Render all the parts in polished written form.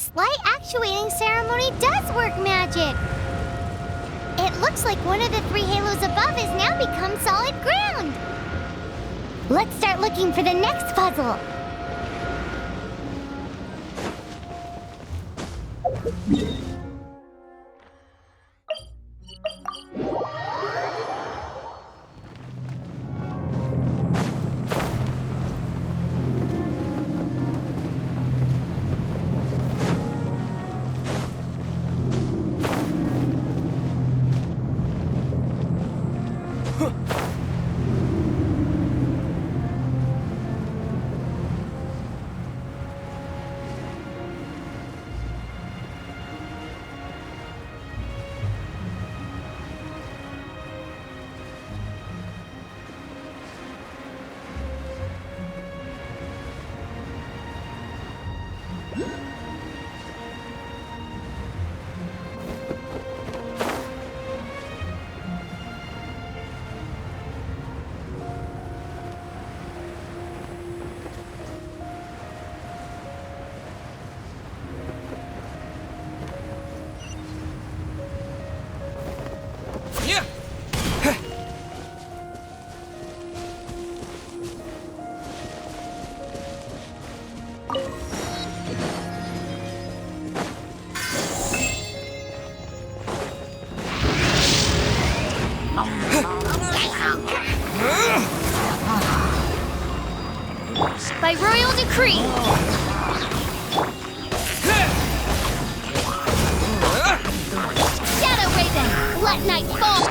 This light actuating ceremony does work magic! It looks like one of the 3 halos above has now become solid ground! Let's start looking for the next puzzle! By royal decree! Shadow Raven, let night fall!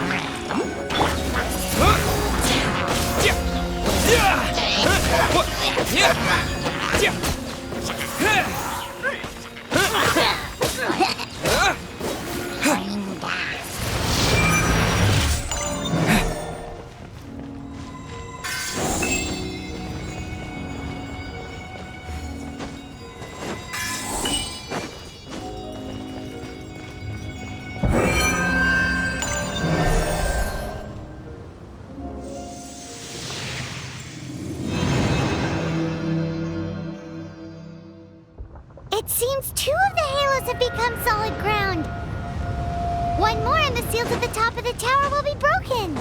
It seems 2 of the halos have become solid ground. 1 more and the seals at the top of the tower will be broken.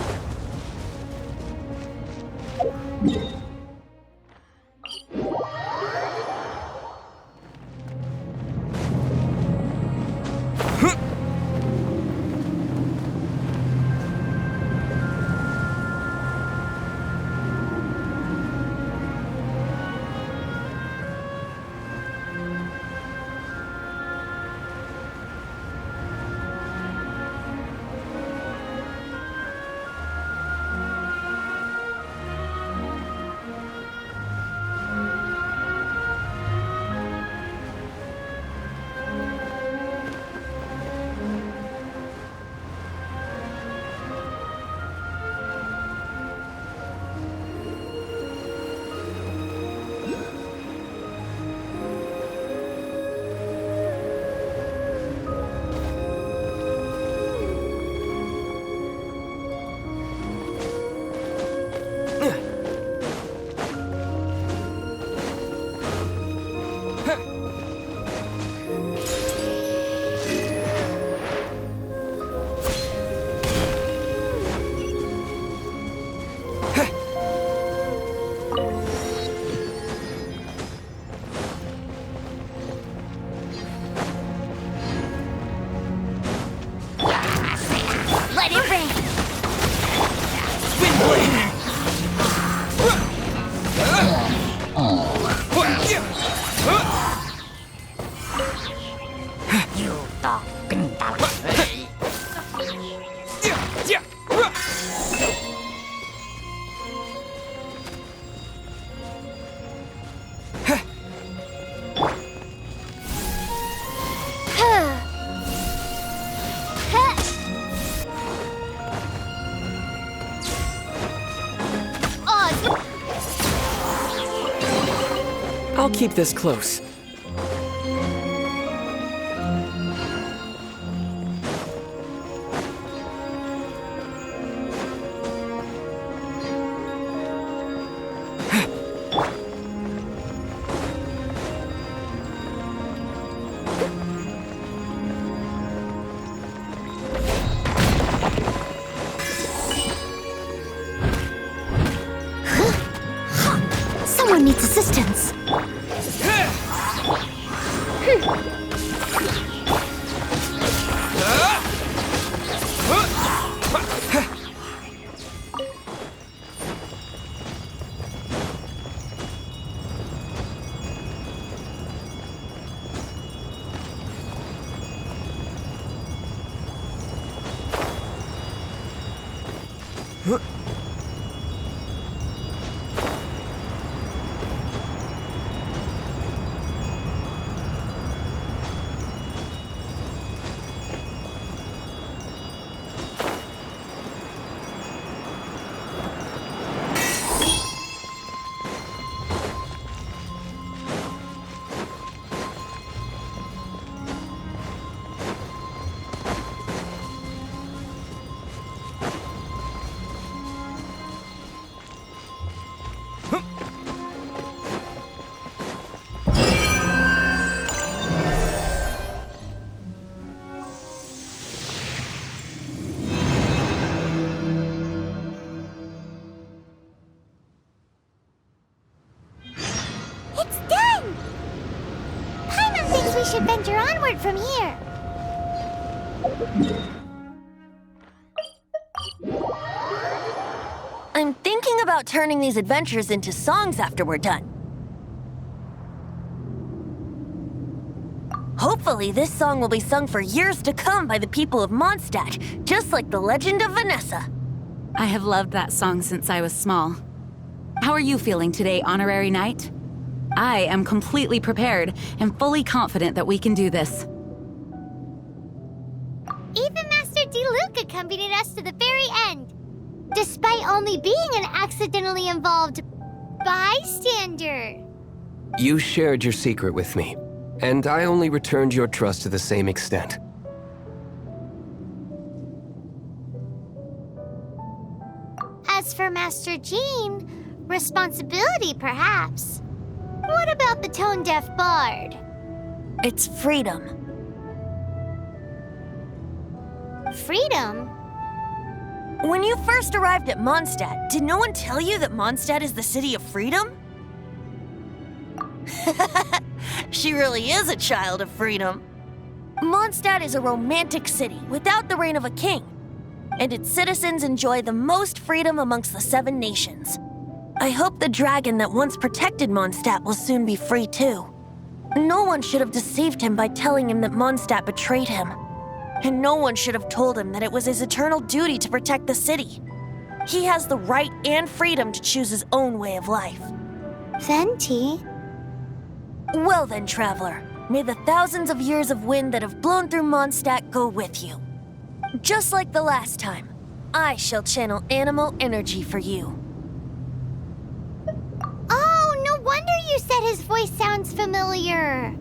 Let it rain! I'll keep this close. Someone needs assistance. It's done! Paimon thinks we should venture onward from here. I'm thinking about turning these adventures into songs after we're done. Hopefully, this song will be sung for years to come by the people of Mondstadt, just like the legend of Vanessa. I have loved that song since I was small. How are you feeling today, Honorary Knight? I am completely prepared and fully confident that we can do this. Even Master D-Luke accompanied us to the very end, despite only being an accidentally involved bystander. You shared your secret with me, and I only returned your trust to the same extent. As for Master Jean, responsibility perhaps. What about the tone-deaf bard? It's freedom. Freedom? When you first arrived at Mondstadt, did no one tell you that Mondstadt is the city of freedom? She really is a child of freedom. Mondstadt is a romantic city without the reign of a king, and its citizens enjoy the most freedom amongst the 7 nations. I hope the dragon that once protected Mondstadt will soon be free too. No one should have deceived him by telling him that Mondstadt betrayed him. And no one should have told him that it was his eternal duty to protect the city. He has the right and freedom to choose his own way of life. Venti? Well then, traveler, may the thousands of years of wind that have blown through Mondstadt go with you. Just like the last time, I shall channel animal energy for you. Oh, no wonder you said his voice sounds familiar.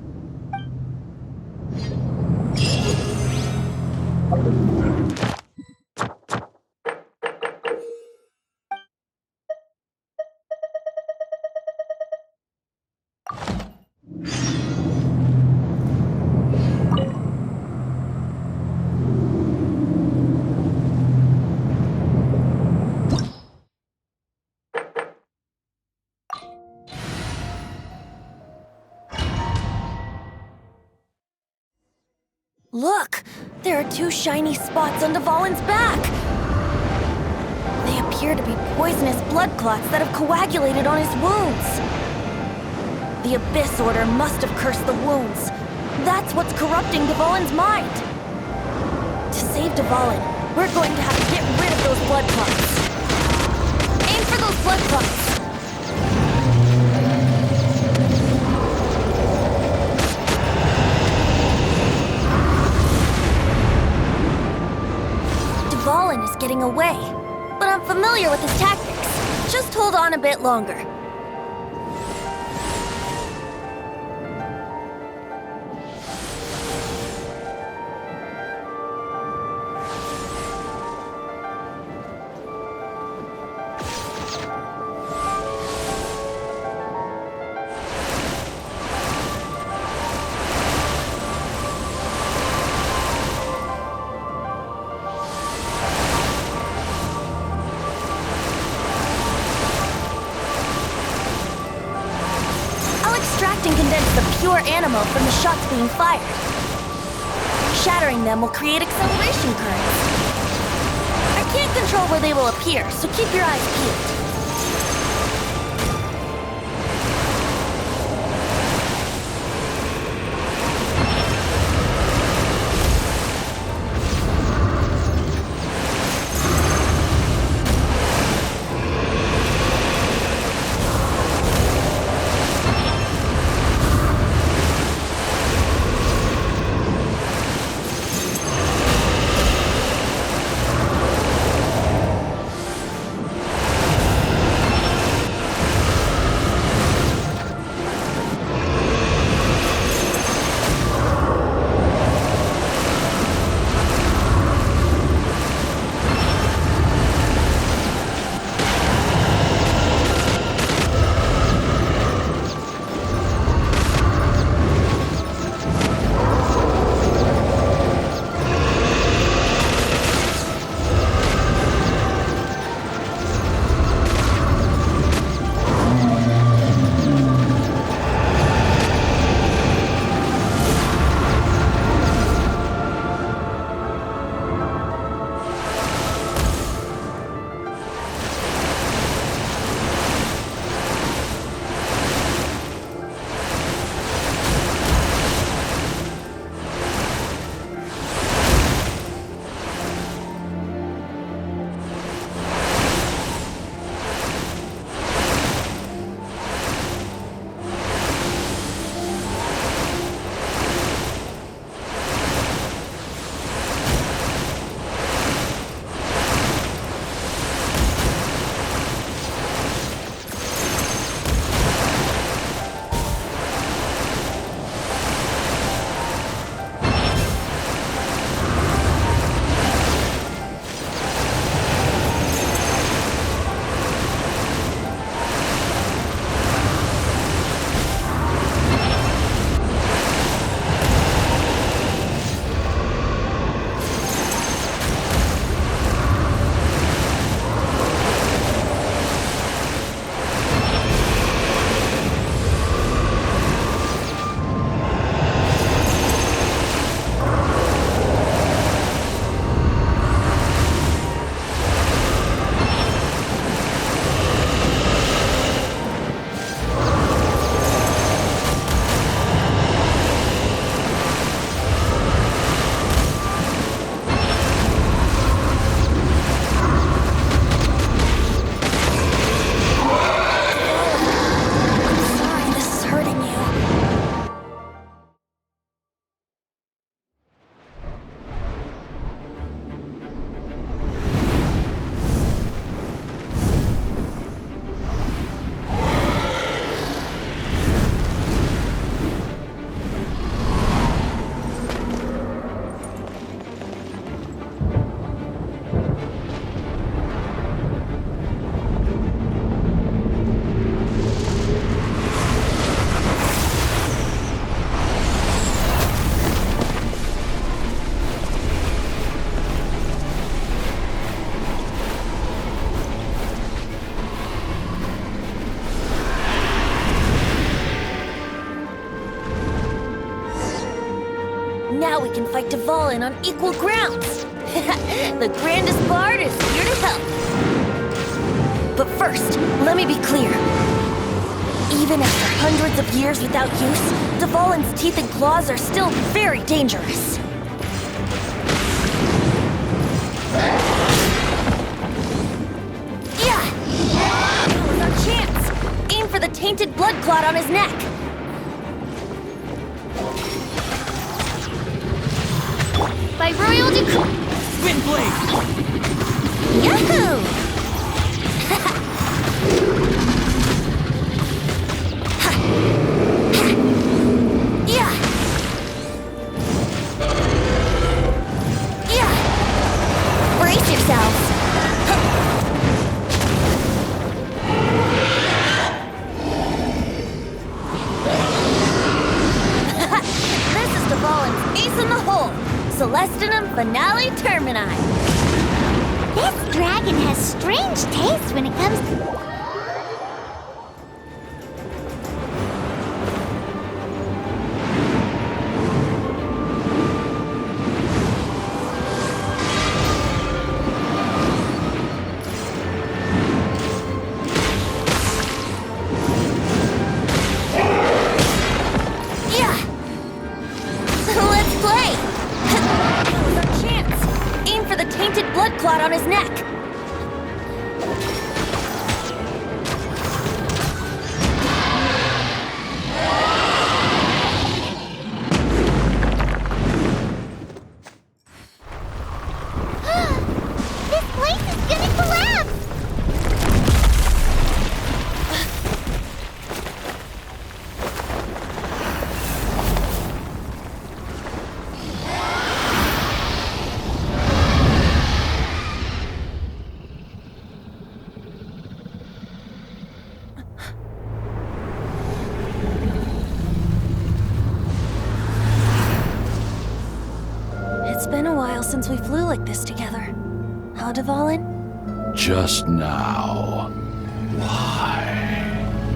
Look! There are 2 shiny spots on Dvalin's back! They appear to be poisonous blood clots that have coagulated on his wounds. The Abyss Order must have cursed the wounds. That's what's corrupting Dvalin's mind. To save Dvalin, we're going to have to get rid of those blood clots. Aim for those blood clots! Dvalin is getting away, but I'm familiar with his tactics. Just hold on a bit longer. condense the pure animo from the shots being fired. Shattering them will create acceleration currents. I can't control where they will appear, so keep your eyes peeled. Now we can fight Dvalin on equal grounds. The grandest bard is here to help. But first, let me be clear. Even after hundreds of years without use, Dvalin's teeth and claws are still very dangerous. Yeah! That was our chance! Aim for the tainted blood clot on his neck. By royal decree. Wind blade! Yahoo! Yeah! Yeah! Brace yourselves! This is Dvalin's ace in the hole! Celestinum Finale Termini! This dragon has strange taste when it comes to... got on his neck. This place is gonna collapse! It's been a while since we flew like this together. Huh, Dvalin? Just now. Why?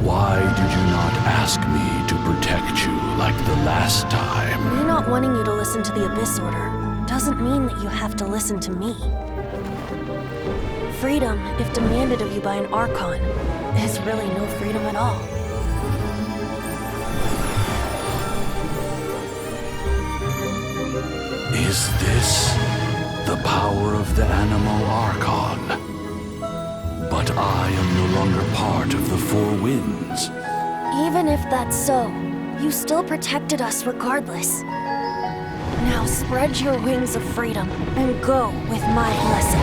Why did you not ask me to protect you like the last time? Me not wanting you to listen to the Abyss Order doesn't mean that you have to listen to me. Freedom, if demanded of you by an Archon, is really no freedom at all. Is this the power of the Animo Archon? But I am no longer part of the Four Winds. Even if that's so, you still protected us regardless. Now spread your wings of freedom and go with my blessing.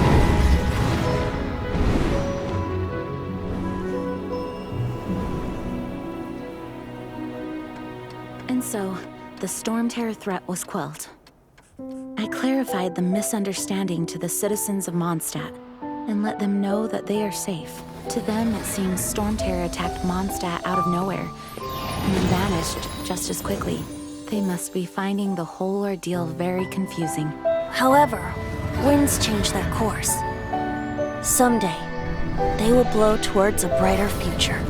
And so, the Storm Terror threat was quelled. I clarified the misunderstanding to the citizens of Mondstadt and let them know that they are safe. To them, it seems Storm Terror attacked Mondstadt out of nowhere and then vanished just as quickly. They must be finding the whole ordeal very confusing. However, winds change their course. Someday, they will blow towards a brighter future.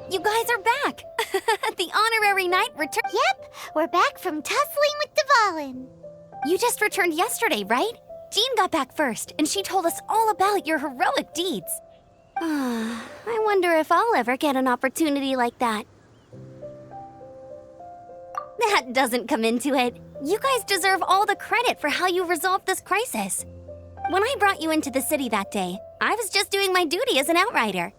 You guys are back! The honorary knight returned. Yep, we're back from tussling with Dvalin. You just returned yesterday, right? Jean got back first, and she told us all about your heroic deeds. I wonder if I'll ever get an opportunity like that. That doesn't come into it. You guys deserve all the credit for how you resolved this crisis. When I brought you into the city that day, I was just doing my duty as an outrider.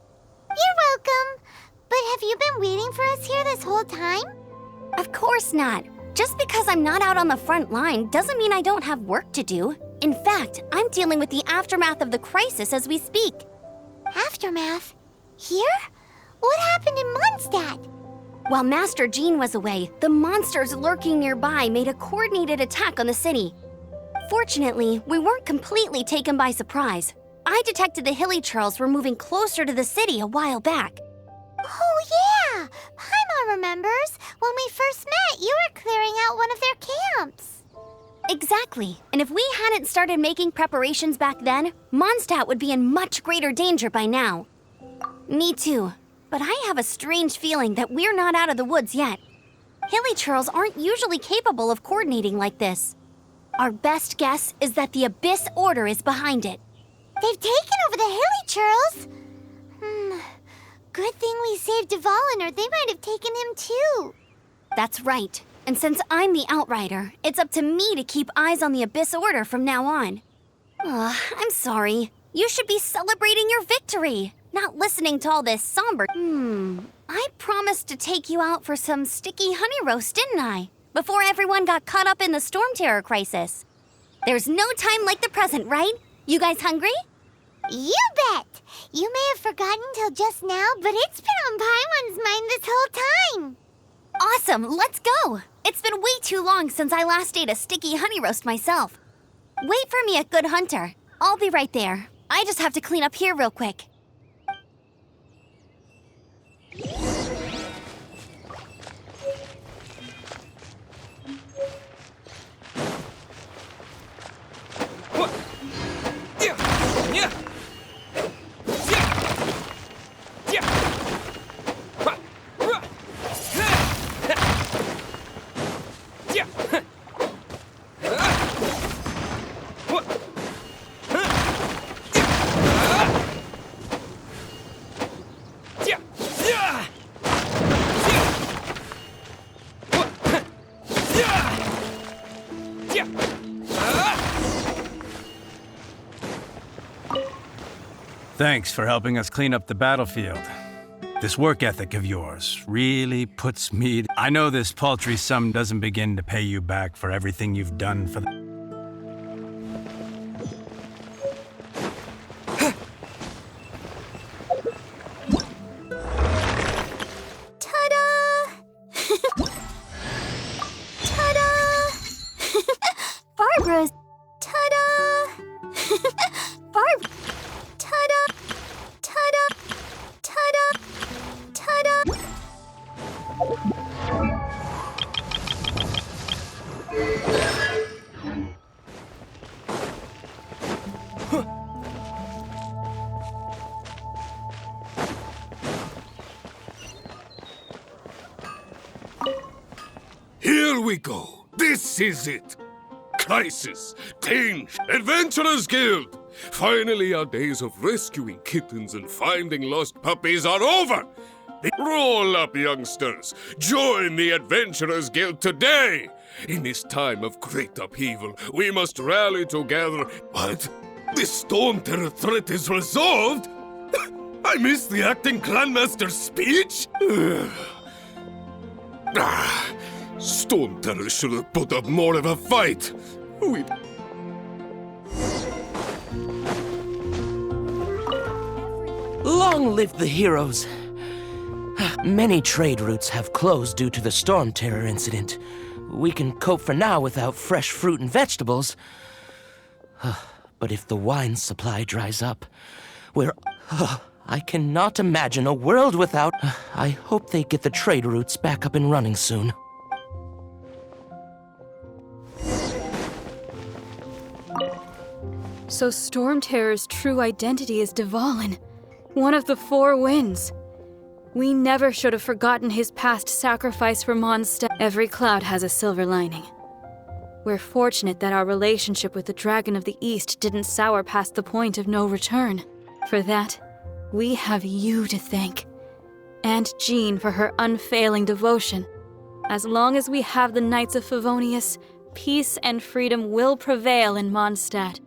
You're welcome. But have you been waiting for us here this whole time? Of course not. Just because I'm not out on the front line doesn't mean I don't have work to do. In fact, I'm dealing with the aftermath of the crisis as we speak. Aftermath? Here? What happened in Mondstadt? While Master Jean was away, the monsters lurking nearby made a coordinated attack on the city. Fortunately, we weren't completely taken by surprise. I detected the Hilly Churls were moving closer to the city a while back. Oh, yeah! Paimon remembers. When we first met, you were clearing out one of their camps. Exactly. And if we hadn't started making preparations back then, Mondstadt would be in much greater danger by now. Me too. But I have a strange feeling that we're not out of the woods yet. Hilly Churls aren't usually capable of coordinating like this. Our best guess is that the Abyss Order is behind it. They've taken over the Hilly Churls? Good thing we saved Dvalin, or they might have taken him too. That's right. And since I'm the Outrider, it's up to me to keep eyes on the Abyss Order from now on. I'm sorry. You should be celebrating your victory, not listening to all this somber. I promised to take you out for some sticky honey roast, didn't I? Before everyone got caught up in the Storm Terror crisis. There's no time like the present, right? You guys hungry? You bet! You may have forgotten till just now, but it's been on Paimon's mind this whole time. Awesome, let's go! It's been way too long since I last ate a sticky honey roast myself. Wait for me at Good Hunter. I'll be right there. I just have to clean up here real quick. Thanks for helping us clean up the battlefield. This work ethic of yours really puts me... I know this paltry sum doesn't begin to pay you back for everything you've done for the... Ta-da! Ta-da! Barbara's... Ta-da! Barb... Ta-da! Ta-da! Ta-da! Ta-da! Here we go. This is it. Crisis, danger, Adventurers Guild. Finally, our days of rescuing kittens and finding lost puppies are over. Roll up, youngsters. Join the Adventurers Guild today. In this time of great upheaval, we must rally together. What? This Storm Terror threat is resolved? I missed the acting clanmaster's speech? Storm Terror should have put up more of a fight. Long live the heroes! Many trade routes have closed due to the Storm Terror incident. We can cope for now without fresh fruit and vegetables. But if the wine supply dries up, I cannot imagine a world without... I hope they get the trade routes back up and running soon. So Storm Terror's true identity is Dvalin, one of the Four Winds. We never should have forgotten his past sacrifice for Mondstadt. Every cloud has a silver lining. We're fortunate that our relationship with the Dragon of the East didn't sour past the point of no return. For that, we have you to thank. And Jean for her unfailing devotion. As long as we have the Knights of Favonius, peace and freedom will prevail in Mondstadt.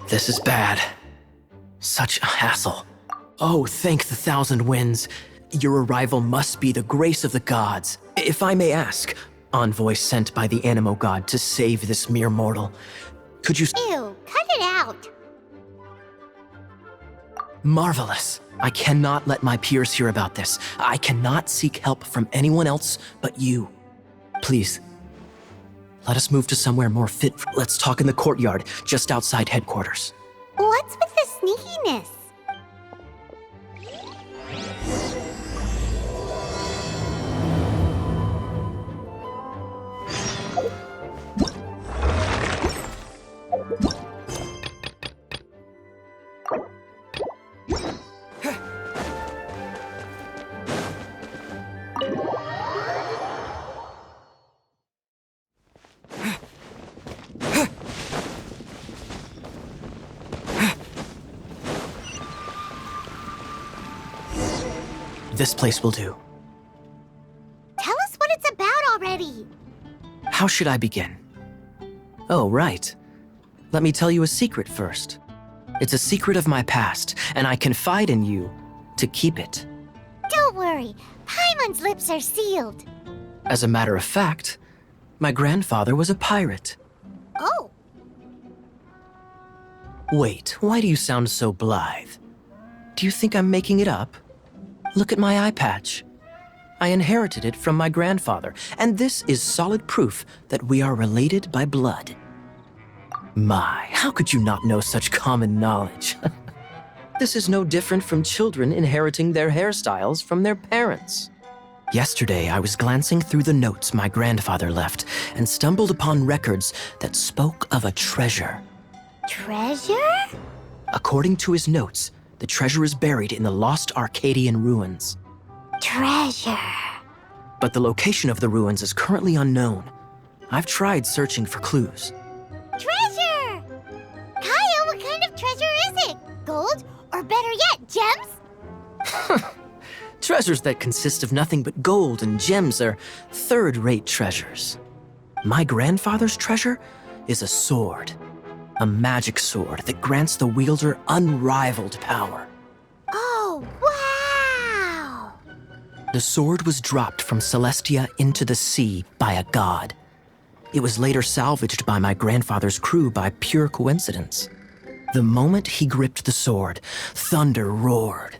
This is bad. Such a hassle. Oh, thank the Thousand Winds. Your arrival must be the grace of the gods. If I may ask, envoy sent by the Animo god to save this mere mortal. Could you... Ew, cut it out. Marvelous. I cannot let my peers hear about this. I cannot seek help from anyone else but you. Please, let us move to somewhere more fit. Let's talk in the courtyard, just outside headquarters. What's with the sneakiness? This place will do. Tell us what it's about already. How should I begin? Oh, right. Let me tell you a secret first. It's a secret of my past, and I confide in you to keep it. Don't worry, Paimon's lips are sealed. As a matter of fact, my grandfather was a pirate. Oh. Wait, why do you sound so blithe? Do you think I'm making it up? Look at my eye patch. I inherited it from my grandfather, and this is solid proof that we are related by blood. My, how could you not know such common knowledge? This is no different from children inheriting their hairstyles from their parents. Yesterday, I was glancing through the notes my grandfather left and stumbled upon records that spoke of a treasure. Treasure? According to his notes, the treasure is buried in the lost Arcadian ruins. Treasure. But the location of the ruins is currently unknown. I've tried searching for clues. Treasure! Kaya, what kind of treasure is it? Gold? Or better yet, gems? Treasures that consist of nothing but gold and gems are third-rate treasures. My grandfather's treasure is a sword. A magic sword that grants the wielder unrivaled power. Oh, wow! The sword was dropped from Celestia into the sea by a god. It was later salvaged by my grandfather's crew by pure coincidence. The moment he gripped the sword, thunder roared,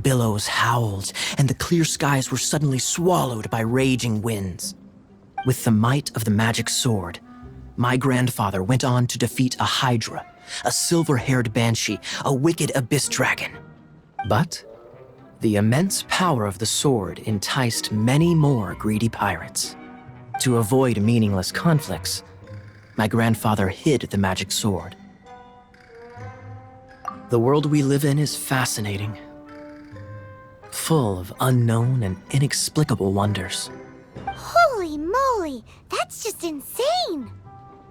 billows howled, and the clear skies were suddenly swallowed by raging winds. With the might of the magic sword, my grandfather went on to defeat a hydra, a silver-haired banshee, a wicked abyss dragon. But the immense power of the sword enticed many more greedy pirates. To avoid meaningless conflicts, my grandfather hid the magic sword. The world we live in is fascinating, full of unknown and inexplicable wonders. Holy moly, that's just insane!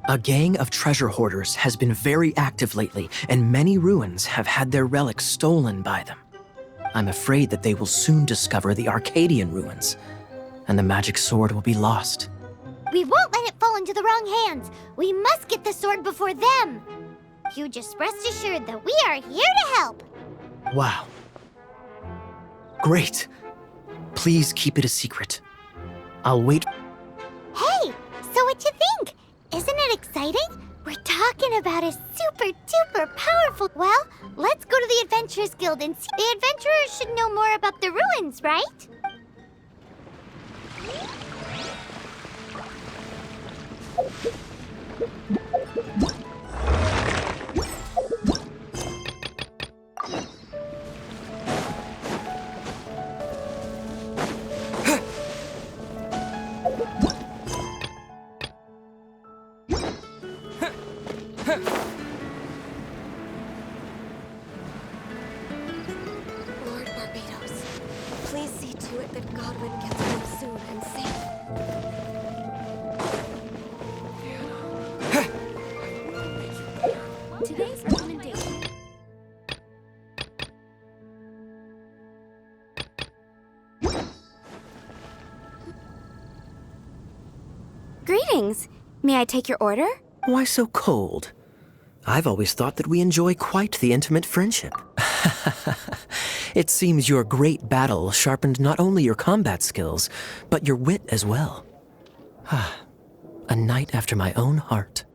A gang of treasure hoarders has been very active lately, and many ruins have had their relics stolen by them. I'm afraid that they will soon discover the Arcadian ruins, and the magic sword will be lost. We won't let it fall into the wrong hands. We must get the sword before them. You just rest assured that we are here to help. Wow. Great. Please keep it a secret. I'll wait. Hey, so what you think? Isn't it exciting? We're talking about a super duper powerful... Well, let's go to the Adventurers Guild and see. The adventurers should know more about the ruins, right? Lord Barbados, please see to it that Godwin gets home soon and safe. Today's recommendation. Greetings. May I take your order? Why so cold? I've always thought that we enjoy quite the intimate friendship. It seems your great battle sharpened not only your combat skills, but your wit as well. A knight after my own heart.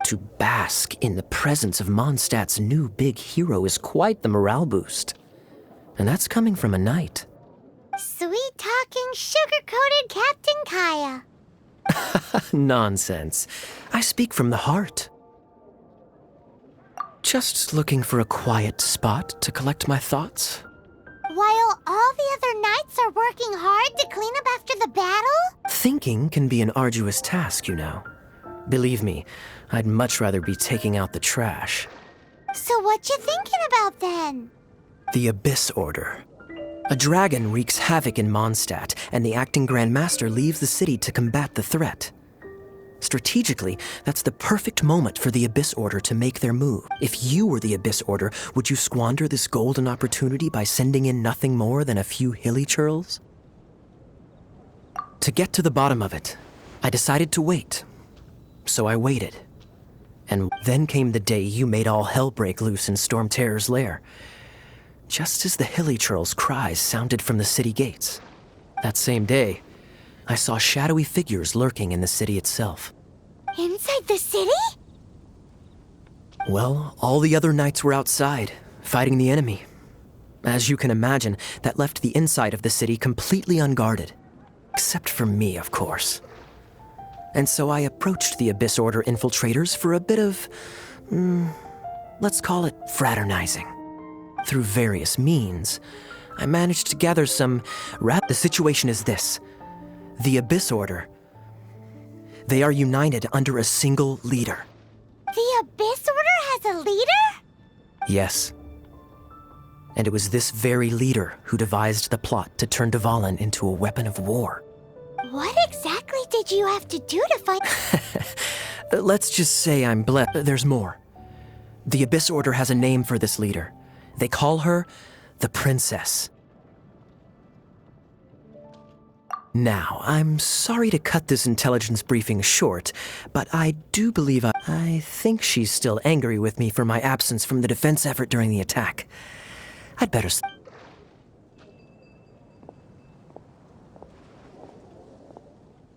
To bask in the presence of Mondstadt's new big hero is quite the morale boost. And that's coming from a knight. Sweet-talking, sugar-coated Captain Kaya. Nonsense. I speak from the heart. Just looking for a quiet spot to collect my thoughts. While all the other knights are working hard to clean up after the battle? Thinking can be an arduous task, you know. Believe me, I'd much rather be taking out the trash. So what you thinking about then? The Abyss Order. A dragon wreaks havoc in Mondstadt, and the acting Grand Master leaves the city to combat the threat. Strategically, that's the perfect moment for the Abyss Order to make their move. If you were the Abyss Order, would you squander this golden opportunity by sending in nothing more than a few hilly churls? To get to the bottom of it, I decided to wait. So I waited. And then came the day you made all hell break loose in Storm Terror's lair. Just as the hilly churls' cries sounded from the city gates. That same day, I saw shadowy figures lurking in the city itself. Inside the city? Well, all the other knights were outside, fighting the enemy. As you can imagine, that left the inside of the city completely unguarded. Except for me, of course. And so I approached the Abyss Order infiltrators for a bit of, let's call it fraternizing. Through various means, I managed to gather some The situation is this. The Abyss Order. They are united under a single leader. The Abyss Order has a leader? Yes. And it was this very leader who devised the plot to turn Dvalin into a weapon of war. What exactly did you have to do to fight? Let's just say I'm blessed. There's more. The Abyss Order has a name for this leader. They call her the Princess. Now, I'm sorry to cut this intelligence briefing short, but I do believe I think she's still angry with me for my absence from the defense effort during the attack. I'd better...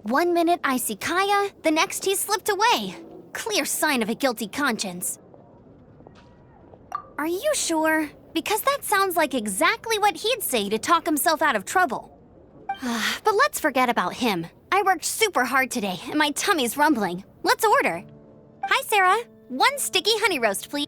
1 minute I see Kaya, the next he's slipped away. Clear sign of a guilty conscience. Are you sure? Because that sounds like exactly what he'd say to talk himself out of trouble. But let's forget about him. I worked super hard today, and my tummy's rumbling. Let's order. Hi, Sarah. 1 sticky honey roast, please.